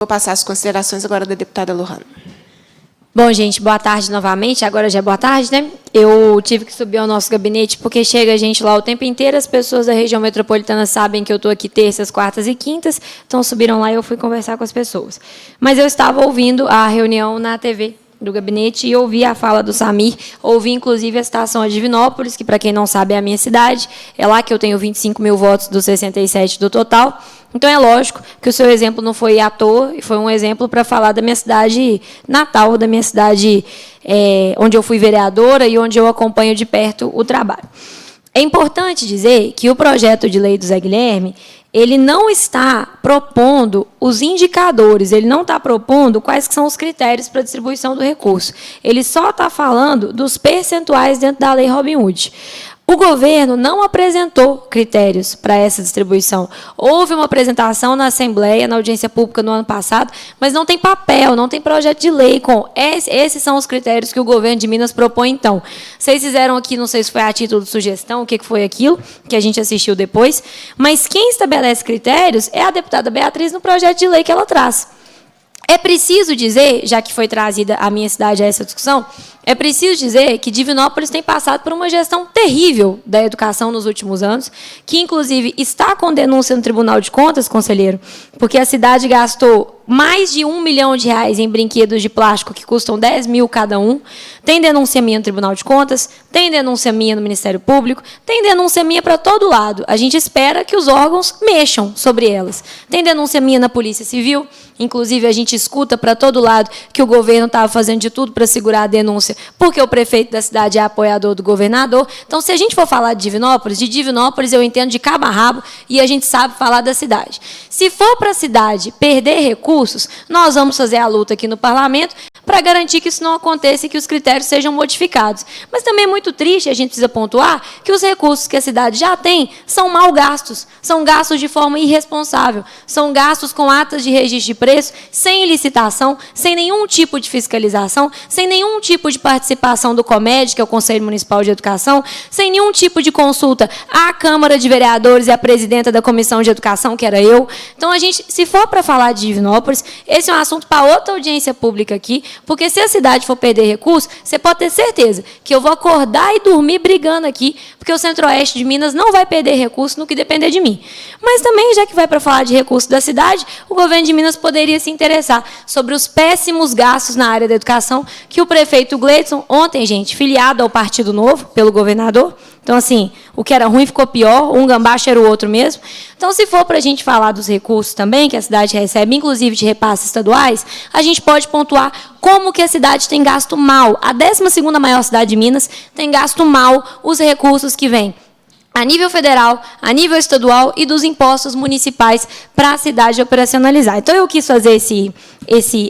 Vou passar as considerações agora da deputada Lohana. Bom, gente, boa tarde novamente. Agora já é boa tarde, né? Eu tive que subir ao nosso gabinete porque chega a gente lá o tempo inteiro. As pessoas da região metropolitana sabem que eu estou aqui terças, quartas e quintas. Então, subiram lá e eu fui conversar com as pessoas. Mas eu estava ouvindo a reunião na TV do gabinete e ouvi a fala do Samir, ouvi inclusive a citação a Divinópolis, que, para quem não sabe, é a minha cidade, é lá que eu tenho 25 mil votos dos 67 do total. Então, é lógico que o seu exemplo não foi à toa, e foi um exemplo para falar da minha cidade natal, da minha cidade onde eu fui vereadora e onde eu acompanho de perto o trabalho. É importante dizer que o projeto de lei do Zé Guilherme, ele não está propondo os indicadores, ele não está propondo quais que são os critérios para a distribuição do recurso. Ele só está falando dos percentuais dentro da lei Robin Hood. O governo não apresentou critérios para essa distribuição. Houve uma apresentação na Assembleia, na audiência pública no ano passado, mas não tem papel, não tem projeto de lei com esses são os critérios que o governo de Minas propõe, então. Vocês fizeram aqui, não sei se foi a título de sugestão, o que foi aquilo, que a gente assistiu depois, mas quem estabelece critérios é a deputada Beatriz no projeto de lei que ela traz. É preciso dizer, já que foi trazida a minha cidade a essa discussão, é preciso dizer que Divinópolis tem passado por uma gestão terrível da educação nos últimos anos, que, inclusive, está com denúncia no Tribunal de Contas, conselheiro, porque a cidade gastou mais de R$1 milhão em brinquedos de plástico que custam 10 mil cada um. Tem denúncia minha no Tribunal de Contas, tem denúncia minha no Ministério Público, tem denúncia minha para todo lado. A gente espera que os órgãos mexam sobre elas. Tem denúncia minha na Polícia Civil, inclusive a gente escuta para todo lado que o governo estava fazendo de tudo para segurar a denúncia, porque o prefeito da cidade é apoiador do governador. Então, se a gente for falar de Divinópolis eu entendo de cabo a rabo e a gente sabe falar da cidade. Se for para a cidade perder recursos, nós vamos fazer a luta aqui no parlamento para garantir que isso não aconteça e que os critérios sejam modificados. Mas também é muito triste, a gente precisa pontuar, que os recursos que a cidade já tem são mal gastos, são gastos de forma irresponsável, são gastos com atas de registro de preço, sem licitação, sem nenhum tipo de fiscalização, sem nenhum tipo de participação do COMED, que é o Conselho Municipal de Educação, sem nenhum tipo de consulta à Câmara de Vereadores e à presidenta da Comissão de Educação, que era eu. Então, a gente, se for para falar de Divinópolis, esse é um assunto para outra audiência pública aqui, porque se a cidade for perder recursos, você pode ter certeza que eu vou acordar e dormir brigando aqui, porque o Centro-Oeste de Minas não vai perder recursos no que depender de mim. Mas também, já que vai para falar de recursos da cidade, o governo de Minas poderia se interessar sobre os péssimos gastos na área da educação que o prefeito Gleidson, ontem, gente, filiado ao Partido Novo, pelo governador. Então, assim, o que era ruim ficou pior, um gambacho era o outro mesmo. Então, se for para a gente falar dos recursos também, que a cidade recebe, inclusive de repasses estaduais, a gente pode pontuar como que a cidade tem gasto mal. A 12ª maior cidade de Minas tem gasto mal os recursos que vêm a nível federal, a nível estadual e dos impostos municipais para a cidade operacionalizar. Então, eu quis fazer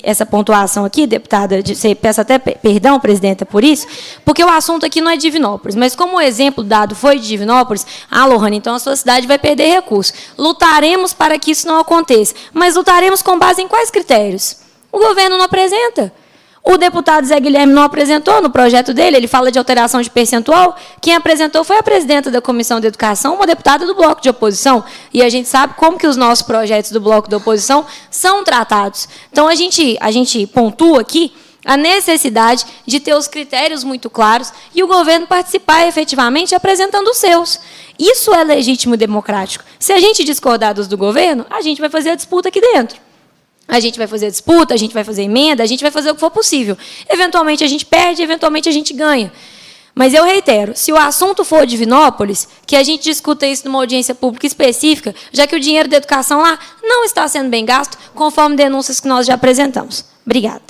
essa pontuação aqui, deputada, peço até perdão, presidenta, por isso, porque o assunto aqui não é Divinópolis, mas como o exemplo dado foi de Divinópolis, Lohana, então a sua cidade vai perder recursos. Lutaremos para que isso não aconteça, mas lutaremos com base em quais critérios? O governo não apresenta. O deputado Zé Guilherme não apresentou no projeto dele, ele fala de alteração de percentual. Quem apresentou foi a presidenta da Comissão de Educação, uma deputada do bloco de oposição. E a gente sabe como que os nossos projetos do bloco de oposição são tratados. Então, a gente pontua aqui a necessidade de ter os critérios muito claros e o governo participar efetivamente apresentando os seus. Isso é legítimo e democrático. Se a gente discordar dos do governo, a gente vai fazer a disputa aqui dentro. A gente vai fazer disputa, a gente vai fazer emenda, a gente vai fazer o que for possível. Eventualmente a gente perde, eventualmente a gente ganha. Mas eu reitero, se o assunto for Divinópolis, que a gente discuta isso numa audiência pública específica, já que o dinheiro da educação lá não está sendo bem gasto, conforme denúncias que nós já apresentamos. Obrigada.